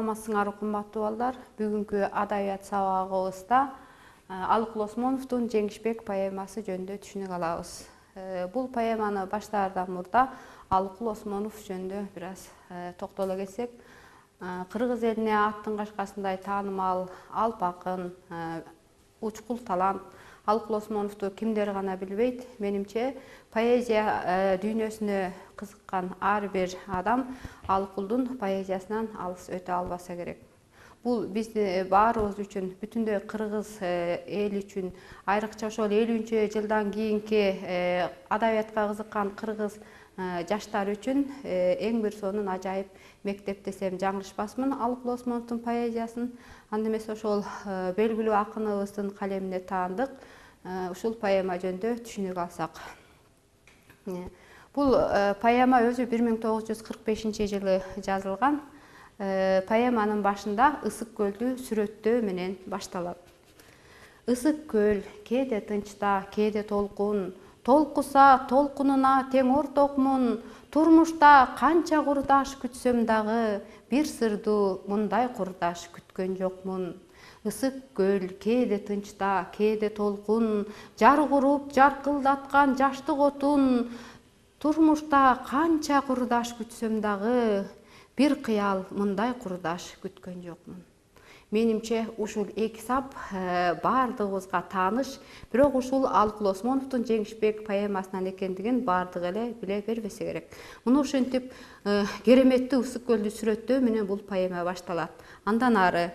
саламатсыңар кымбаттуу балдар. Бүгүнкү адабият сабагыбызда Алык Лосмоновдун Жеңишбек поэмасы жөнүндө түшүнүк алабыз. Бул поэманы баштаардан мурда Алык Лосмонов жөнүндө бир аз токтоло кетсек, кыргыз элине аттын кашкасындай таанымал алп акын, учкул талант Алык Лосмоновду кимдер гана билбейт. Менимче поэзия дүйнөсүнө кызыккан ар бир адам Алыкулдун поэзиясынан алыс өтө албаса керек. Бул бизди баарыбыз үчүн, бүтүндөй кыргыз эли үчүн, айрыкча ошол 50-жылдан кийинки адабиятка кызыккан кыргыз жаштар үчүн эң бир сонун ажайып мектеп десем жаңылышпасмын Алык Лосмоновдун поэзиясын. Анда эмес ошол белгилүү акыныбыздын калемине таандык. Ушул поэма жөнүндө түшүнүк алсак. Бул поэма өзү 1945-жылы жазылган. Поэманын башында ысык көлдү сүрөттөө менен башталат. Ысык көл кээде тынчта, кээде толкун, толкуса толкунуна тең ортокмун. Турмушта канча курдаш күтсөм дагы, бир сырду мындай курдаш күткөн жокмун. Ысык көл кээде тынчта, кээде толкун, жар куруп жаркылдаткан жаштык отун. Турмушта канча курдаш күтсөм дагы, бир кыял мындай курдаш күткөн жокмун. Менимче ушул эки сап баардыгыбызга тааныш, бирок ушул Алык Лосмоновдун Жеңишбек поэмасынан экендигин баардык эле биле бербесе керек. Муну ушинтип кереметтүү ысык көлдү сүрөттөө менен бул поэма башталат. Андан ары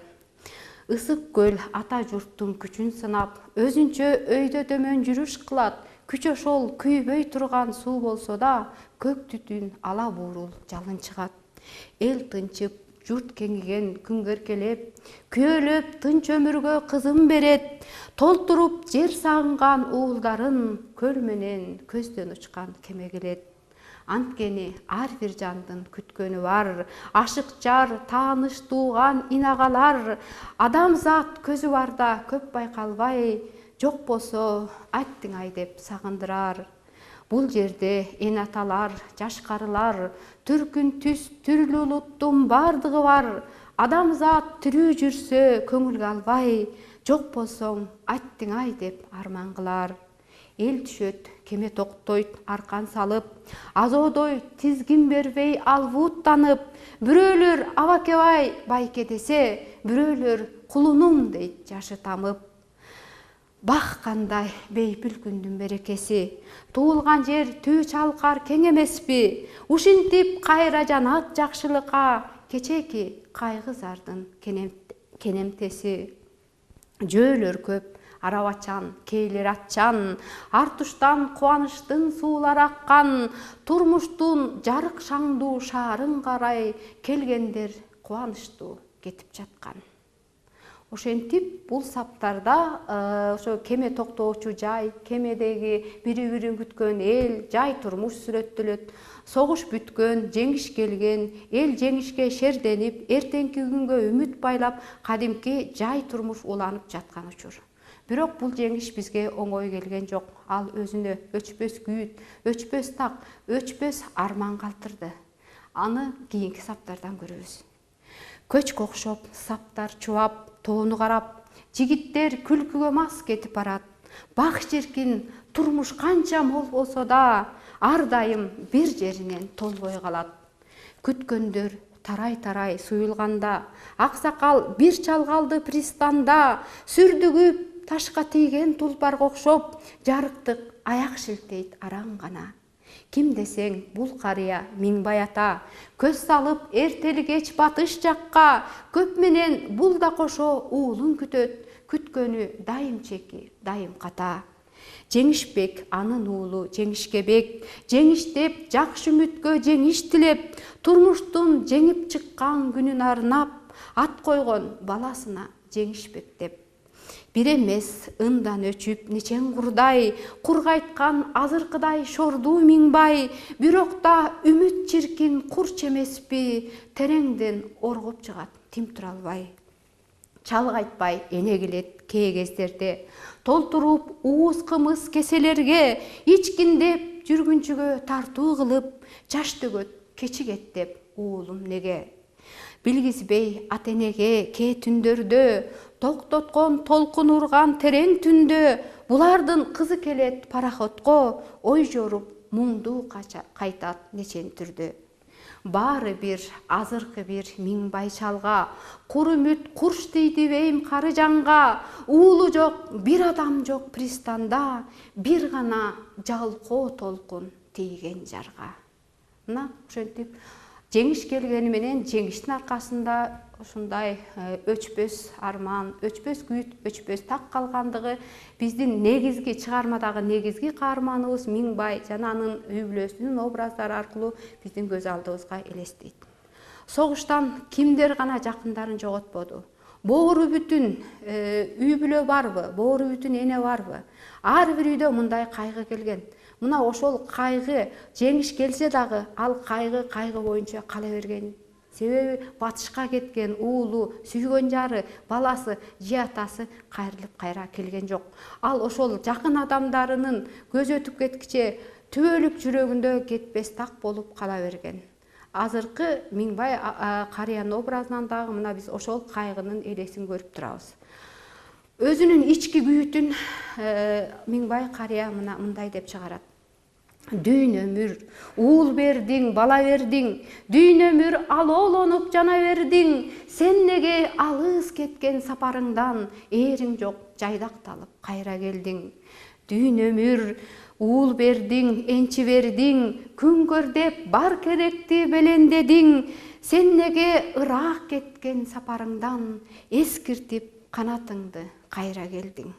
ысык көл ата журттун күчүн сынап, өзүнчө өйдө дөмөн жүрүш кылат. Күч ошол күйбөй турган суу болсо да, көк түтүн ала буурул жалын чыгат. Эл тынчып, журт кеңиген күнгө эркелеп, күйөлөп тынч өмүргө кызым берет. Толтуруп жер сагынган уулдарын, көл менен көздөн учкан кеме келет. Анткени ар бир жандын күткөнү бар, ашык жар, тааныш тууган инагалар. Адамзат көзү барда көп байкалбай, жок болсо айттың ай деп сагындырар. Бул жерде эн аталар, жаш карылар, түркүн түс түрлүү улуттун бардыгы бар. Адамзат тирүү жүрсө көңүлгө албай, жок болсоң айттың ай деп арман кылар. Эл түшөт, кеме токтойт аркан салып, азоодой тизгин бербей албууттанып. Бирөөлөр абакебай байке десе, бирөөлөр кулунум дейт жашы тамып. Бах кандай бейпил күндүн берекеси, туулган жер түү чалкар кең эмеспи? Ушинтип кайра жанат жакшылыкка, кечеки кайгы зардын кенемтеси. Жөөлөр көп, арабачан, кээлер атчан, ар туштан кубанычтын суулары аккан. Турмуштун жарык шаңдуу шаарын карай, келгендер кубанычтуу кетип жаткан. Ошентип бул саптарда ошо кеме токтоочу жай, кемедеги бири-бирин күткөн эл, жай турмуш сүрөттөлөт. Согуш бүткөн, жеңиш келген, эл жеңишке шерденип, эртеңки күнгө үмүт байлап, кадимки жай турмуш уланып жаткан учур. Бирок бул жеңиш бизге оңой келген жок. Ал өзүнө өчпөс күйүт, өчпөс так, өчпөс арман калтырды. Аны кийинки саптардан көрөбүз. Көчкө окшоп, саптар чубап, тоону карап, жигиттер күлкүгө мас кетип барат. Бак чиркин турмуш канча мол болсо да, ар дайым бир жеринен толбой калат. Күткөндөр тарай-тарай суюлганда, аксакал бир чалгалды пристанда, сүрдүгүп ташка тийген тулпарга окшоп, жарыктык аяк шилтейт араң гана. Ким десең бул карыя Миңбай ата, көз салып эртели кеч батыш жакка. Көп менен бул да кошо уулун күтөт, күткөнү дайым чеки, дайым ката. Жеңишбек анын уулу Жеңишкебек, жеңиштеп жакшы үмүткө жеңиш тилеп, турмуштун жеңип чыккан күнүн арнап, ат койгон баласына Жеңишбек деп. Бир эмес ындан өчүп нечең курдай, кургайткан азыркыдай шордуу Миңбай. Бирок да үмүт чиркин курч эмеспи, тереңден оргоп чыгат тим тура албай. Чалгайтпай эне келет кээ кездерде, толтуруп ууз кымыз кеселерге, ичкиндеп жүргүнчүгө тартуу кылып, жаш төгөт кечигет деп уулум неге. билгизбей ата-энеге кээ түндөрдө, токтоткон толкун урган терең түндө, булардын кызы келет пароходко, ой жоруп муңду кайтат нечен түрдө. Баары бир азыркы бир Миңбай чалга, кур үмүт курш тийди бейим кары жанга, уулу жок, бир адам жок пристанда, бир гана жалкоо толкун тийген жарга. Мына ошентип жеңиш келгени менен жеңиштин аркасында ушундай өчпөс арман, өчпөс күйүт, өчпөс так калгандыгы биздин негизги чыгармадагы негизги каарманыбыз Миңбай жана анын үй бүлөсүнүн образдары аркылуу биздин көз алдыбызга элестейт. Согуштан кимдер гана жакындарын жоготподу? Боору бүтүн үй бүлө барбы? Боору бүтүн эне барбы? Ар бир үйдө мындай кайгы келген. Мына ошол кайгы жеңиш келсе дагы, ал кайгы боюнча кала берген. Себеби батышка кеткен уулу, сүйгөн жары, баласы, же атасы кайрылып кайра келген жок. Ал ошол жакын адамдарынын көз өтүп кеткиче түбөлүк жүрөгүндө кетпес так болуп кала берген. Азыркы Миңбай карыянын образынан дагы мына биз ошол кайгынын элесин көрүп турабыз. Өзүнүн ички күйүтүн Миңбай карыя мындай деп чыгарат. Дүйн өмүр, уул бердиң, бала бердиң, дүйн өмүр алоолонуп жана бердиң, сен неге алыс кеткен сапарыңдан эриң жок жайдакталып кайра келдиң. Дүйн өмүр, уул бердиң, энчи бердиң, күн көр деп бар керекти белендедиң, сен неге ыраак кеткен сапарыңдан эскиртип канатыңды кайра келдиң.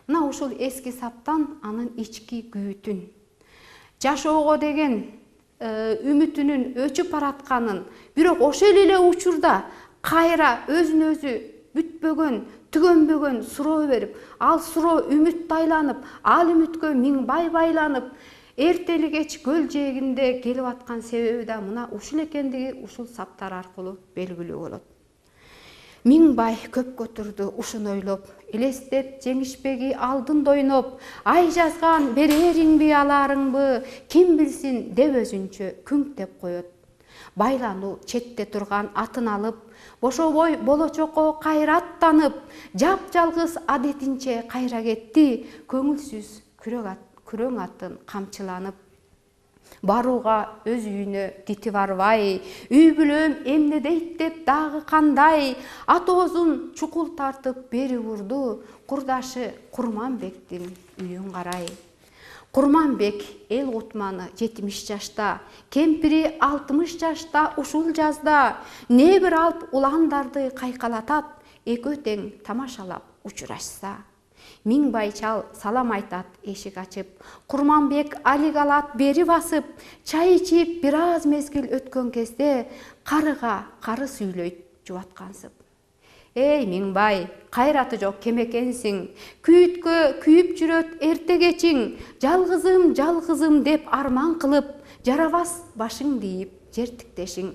Мына ушул эски саптан анын ички күйүтүн, жашоого деген үмүтүнүн өчүп баратканын, бирок ошол эле учурда кайра өзүн өзү бүтпөгөн, түгөнбөгөн суроо берип, ал суроо үмүт айланып, ал үмүткө Миңбай байланып, эртели кеч көл жээгинде келип аткан себеби да мына ушул экендиги ушул саптар аркылуу белгилүү болот. Миңбай көпкө турду ушун ойлоп, элестеп жеңишпеги алдында ойноп, ай жазган берериңби аларыңбы, ким билсин деп өзүнчө күңктеп коет. Байлануу четте турган атын алып, бошобой болочокко кайра аттанып, жап-жалгыз адетинче кайра кетти, көңүлсүз күрөң атын камчыланып. Барууга өз үйүнө дити барбай, үй бүлөм эмне дейт деп дагы кандай, атоозун чукул тартып бери бурду, курдашы Курманбектин үйүн карай. Курманбек эл кутманы 70 жашта, кемпири 60 жашта ушул жазда, не бир алп уландарды кайкалатат, экөө тең тамашалап учурашса. Миңбай чал салам айтат эшик ачып, Курманбек алик алат бери басып, чай ичип бир аз мезгил өткөн кезде карыга кары сүйлөйт жубаткансып. Эй Миңбай, кайраты жок кем экенсиң, күйүткө күйүп жүрөт эрте кечиң, жалгызым деп арман кылып, жарабас башың дейип жертиктешиң.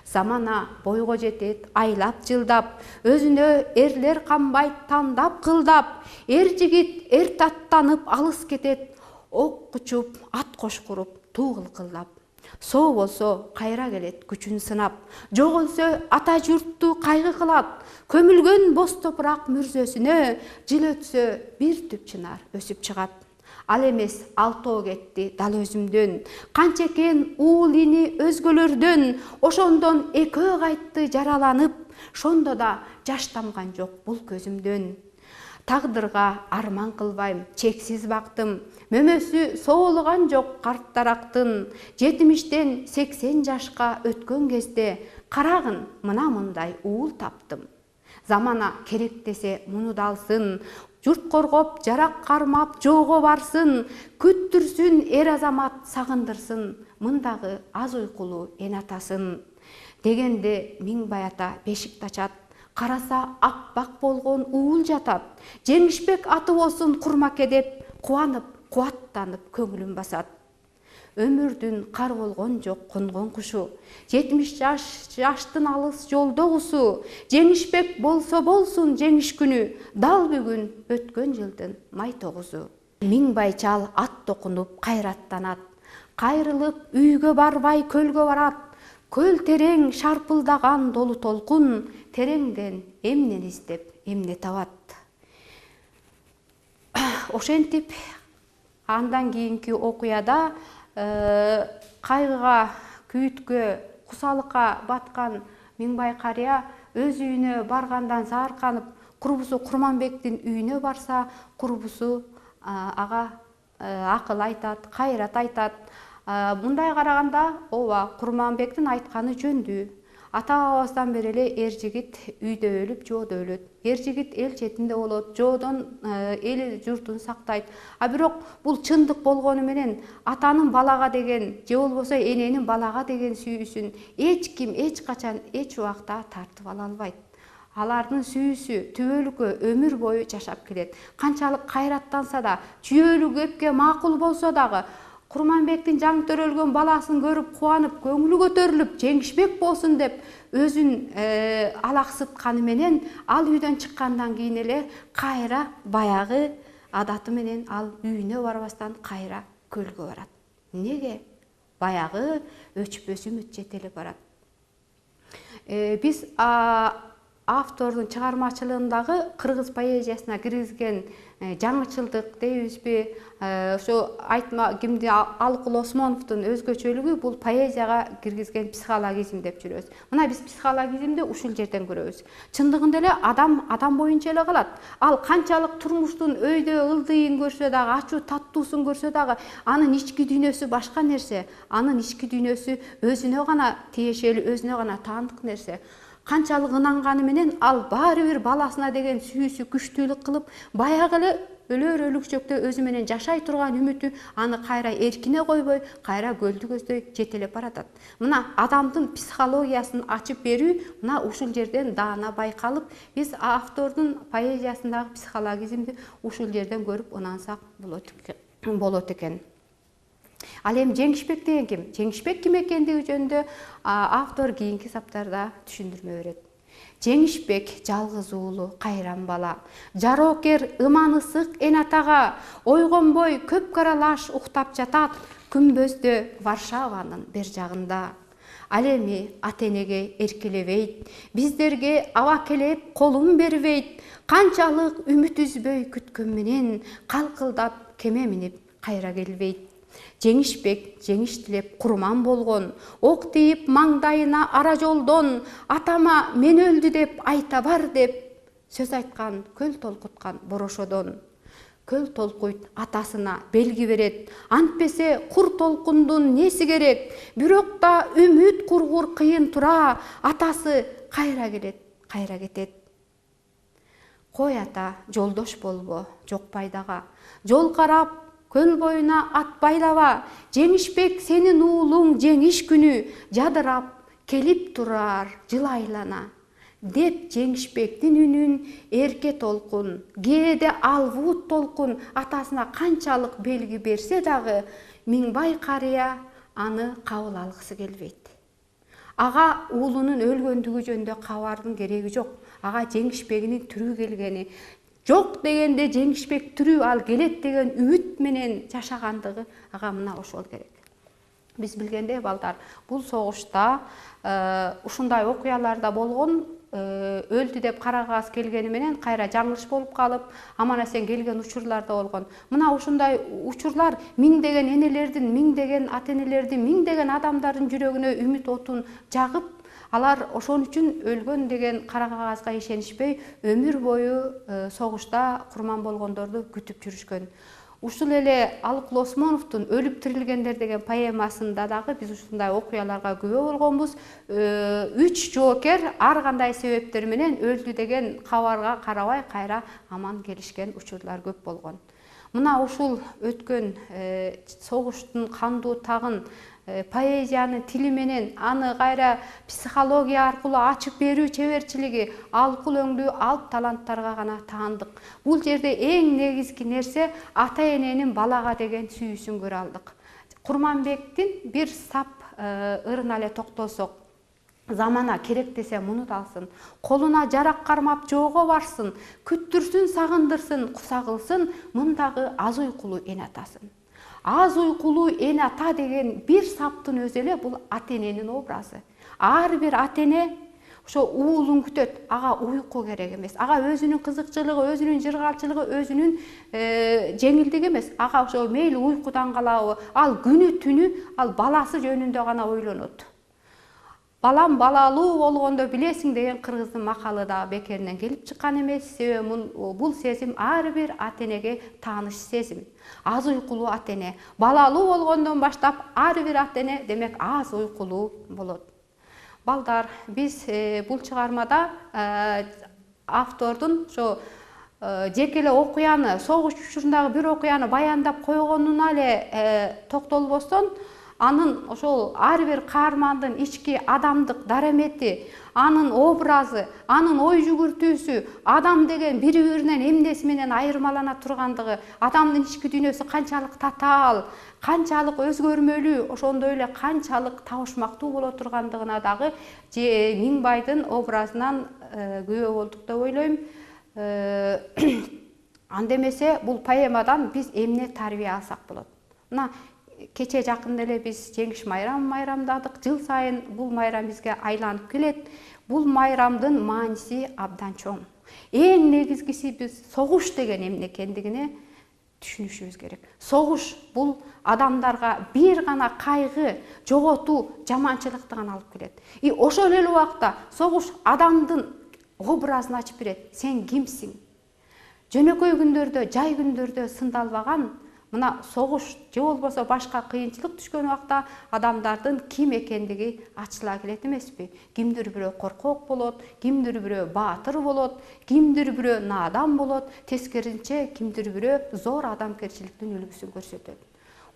Замана бойго жетет айлап жылдап, өзүнө эрлер камбайт тандап кылдап, эр жигит эрт аттанып алыс кетет, ок кучуп ат кошкуруп туу кылкылдап. Соо болсо кайра келет күчүн сынап, жок өлсө ата журтту кайгы кылат, көмүлгөн боз топурак мүрзөсүнө жыл өтсө бир түп чынар өсүп чыгат. Ал эмес алтоо кетти дал өзүмдөн, канча экен уул ини өзгөлөрдөн, ошондон экөө кайтты жараланып, шондо да жаш тамган жок бул көзүмдөн. Тагдырга арман кылбайм, чексиз бактым, мөмөсү соолуган жок карттарактын, 70-тен 80 жашка өткөн кезде, карагын мына мындай уул таптым. Замана керек десе муну да алсын, журт коргоп, жарак кармап, жоого барсын, күттүрсүн эр азамат сагындырсын, мындагы аз уйкулуу эн атасын. Дегенде Миңбай ата бешикти ачат, караса аппак болгон уул жатат. Жеңишбек аты болсун Курмаке деп, кубанып, кубаттанып көңүлүн басат. Өмүрдүн кар болгон жок конгон кушу, 70 жаштын алыс жолдогусу, жеңишбек болсо болсун жеңиш күнү, дал бүгүн өткөн жылдын май 9-у. Миңбай чал ат токунуп кайраттанат, кайрылып үйгө барбай көлгө барат, Көл терең шарпылдаган долу толкун, тереңден эмнени издеп, эмне табат. Ошентип андан кийинки окуяда кайгыга, күйүткө, кусалыкка баткан Миңбай карыя өз үйүнө баргандан саарканып, курбусу Курманбектин үйүнө барса, курбусу ага акыл айтат, кайрат айтат. Мындай караганда, ооба, Курманбектин айтканы жөндүү. Ата-бабабыздан бери эле эр жигит үйдө өлүп, жоодо өлөт. Эр жигит эл четинде болот, жоодон эл журтун сактайт. А бирок бул чындык болгону менен атанын балага деген, же болбосо эненин балага деген сүйүүсүн эч ким, эч качан, эч убакта тартып ала албайт. Алардын сүйүүсү түбөлүккө өмүр бою жашап келет. Канчалык кайраттанса да, чүйөлүк эпке макул болсо дагы, Курманбектин жаңы төрөлгөн баласын көрүп кубанып, көңүлү көтөрүлүп, жеңишбек болсун деп өзүн алаксытканы менен ал үйдөн чыккандан кийин эле кайра баягы адаты менен ал үйүнө барбастан кайра көлгө барат. Неге? Баягы өчпөс үмүт жете эле барат. Биз автордун чыгармачылыгындагы кыргыз поэзиясына киргизген жаңычылдык дейбизби, ошо айтма кимди Алыкул Осмоновдун өзгөчөлүгү бул поэзияга киргизген психологизм деп жүрөбүз. Мына биз психологизмди ушул жерден көрөбүз. Чындыгында эле адам боюнча эле калат. Ал канчалык турмуштун өйдө ылдыйын көрсө дагы, ачуу таттуусун көрсө дагы, анын ички дүйнөсү башка нерсе. Анын ички дүйнөсү өзүнө гана тиешелүү, өзүнө гана таандык нерсе. Канчалык ынанганы менен ал баары бир баласына деген сүйүүсү күчтүүлүк кылып, баягы эле өлөр өлүкчөктө өзү менен жашай турган үмүтү аны кайра эркине койбой, кайра көлдү көздөй жетелеп баратат. Мына адамдын психологиясын ачып берүү мына ушул жерден даана байкалып, биз автордун поэзиясындагы психологизмди ушул жерден көрүп ынансак болот экен. Ал эми Жеңишбек деген ким? Жеңишбек ким экендиги жөнүндө автор кийинки саптарда түшүндүрмө берет. Жеңишбек жалгыз уулу, кайран бала. Жароокер ыман ысык эн атага, ойгонбой көп каралаш уктап жатат, күмбөздө Варшаванын бер жагында. Ал эми ата-энеге эркелебейт, биздерге аба келеп колун бербейт, канчалык үмүт үзбөй күткөн менен, калкылдап кеме минип кайра келбейт. Жеңишбек жеңиш тилеп курман болгон, ок тийип маңдайына ара жолдон, атама мен өлдү деп айта бар деп сөз айткан, көл толкуткан борошодон. Көл толкуйт атасына белги берет, антпесе кур толкундун неси керек, бирок да үмүт кургур кыйын тура, атасы кайра келет, кайра кетет. Кой ата, жолдош болбо, жок пайдага, жол карап көл боюна ат байлаба, Жеңишбек сенин уулуң жеңиш күнү, жадырап келип турар жылайлана. Деп Жеңишбектин үнүн эрке толкун, кээде албут толкун атасына канчалык белги берсе дагы, Миңбай карыя аны кабыл алгысы келбейт. Ага уулунун өлгөндүгү жөнүндө кабардын кереги жок. Ага Жеңишбегинин тирүү келгени, жок дегенде Жеңишбек тирүү, ал келет деген үмүт менен жашагандыгы ага мына ошол керек. Биз билгендей балдар, бул согушта ушундай окуяларда болгон, өлдү деп карагыбыз келгени менен кайра жаңылыш болуп калып, аман-эсен келген учурлар да болгон. Мына ушундай учурлар миңдеген энелердин, миңдеген ата-энелердин, миңдеген адамдардын жүрөгүнө үмүт отун жагып, алар ошон үчүн өлгөн деген кара кагазга ишенишпей, өмүр бою согушта курман болгондорду күтүп жүрүшкөн. Ушул эле Алыкул Осмоновдун Өлүп тирилгендер деген поэмасында дагы биз ушундай окуяларга күбө болгонбуз. 3 жоокер ар кандай себептер менен өлдү деген кабарга карабай кайра аман келишкен учурлар көп болгон. Мына ушул өткөн согуштун кандуу тагын поэзиянын тили менен аны кайра психология аркылуу ачып берүү чеберчилиги алкул өңдүү алп таланттарга гана таандык. Бул жерде эң негизги нерсе ата-эненин балага деген сүйүүсүн көрө алдык. Курманбектин бир сап ырына эле токтолсок, замана керек десе муну да алсын, колуна жарак кармап жоого барсын, күттүрсүн, сагындырсын, кусагылсын, мындагы аз уйкулуу эн атасын. Аз уйкулуу эн ата деген бир саптын өзү эле бул ата-эненин образы. Ар бир ата эне ошо уулун күтөт, ага уйку керек эмес. Ага өзүнүн кызыкчылыгы, өзүнүн жыргалчылыгы, өзүнүн жеңилдиги эмес. Ага ошо мейли уйкудан калабы, ал күнү түнү ал баласы жөнүндө гана ойлонот. Балам балалуу болгондо билесиң деген кыргыздын макалы да бекеринен келип чыккан эмес. Себеби бул сезим ар бир ата энеге тааныш сезим. Аз уйкулуу ата эне, балалуу болгондон баштап ар бир ата эне демек аз уйкулуу болот. Балдар, биз бул чыгармада автордун ошо жеке эле окуяны, согуш учурундагы бир окуяны баяндап койгонуна эле токтолбостон, анын ошол ар бир каармандын ички адамдык дарамети, анын образы, анын ой жүгүртүүсү, адам деген бири-биринен эмнеси менен айырмалана тургандыгы, адамдын ички дүйнөсү канчалык татаал, канчалык өзгөрмөлүү, ошондой эле канчалык табышмактуу боло тургандыгына дагы Миңбайдын образынан күбө болдук деп ойлойм. Анда эмесе бул поэмадан биз эмне тарбия алсак болот? Мына кече жакында эле биз жеңиш майрамын майрамдадык. Жыл сайын бул майрам бизге айланып келет. Бул майрамдын мааниси абдан чоң. Эң негизгиси биз согуш деген эмне экендигине түшүнүшүбүз керек. Согуш бул адамдарга бир гана кайгы, жоготуу, жаманчылыкты гана алып келет. Ошол эле убакта согуш адамдын образын ачып берет. Сен кимсиң? Жөнөкөй күндөрдө, жай күндөрдө сындалбаган мына согуш же болбосо башка кыйынчылык түшкөн убакта адамдардын ким экендиги ачыла келет эмеспи? Кимдир бирөө коркок болот, кимдир бирөө баатыр болот, кимдир бирөө наадан болот, тескерисинче кимдир бирөө зор адамгерчиликтин үлгүсүн көрсөтөт.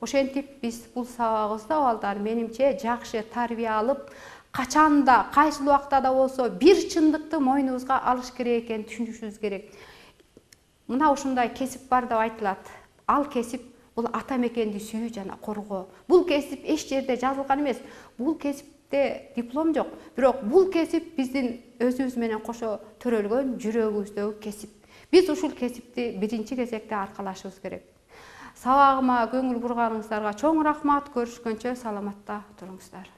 Ошентип биз бул сабагыбызда балдар менимче жакшы тарбия алып, качанда, кайсыл убакта да болсо бир чындыкты мойнубузга алыш керек экенин түшүнүшүбүз керек. Мына ушундай кесип бар деп айтылат. Ал кесип бул ата мекенди сүйүү жана коргоо. Бул кесип эч жерде жазылган эмес. Бул кесипте диплом жок. Бирок бул кесип биздин өзүбүз менен кошо төрөлгөн жүрөгүбүздөгү кесип. Биз ушул кесипти биринчи кезекте аркалашыбыз керек. Сабагыма көңүл бурганыңыздарга чоң рахмат. Көрүшкөнчө саламатта туруңуздар.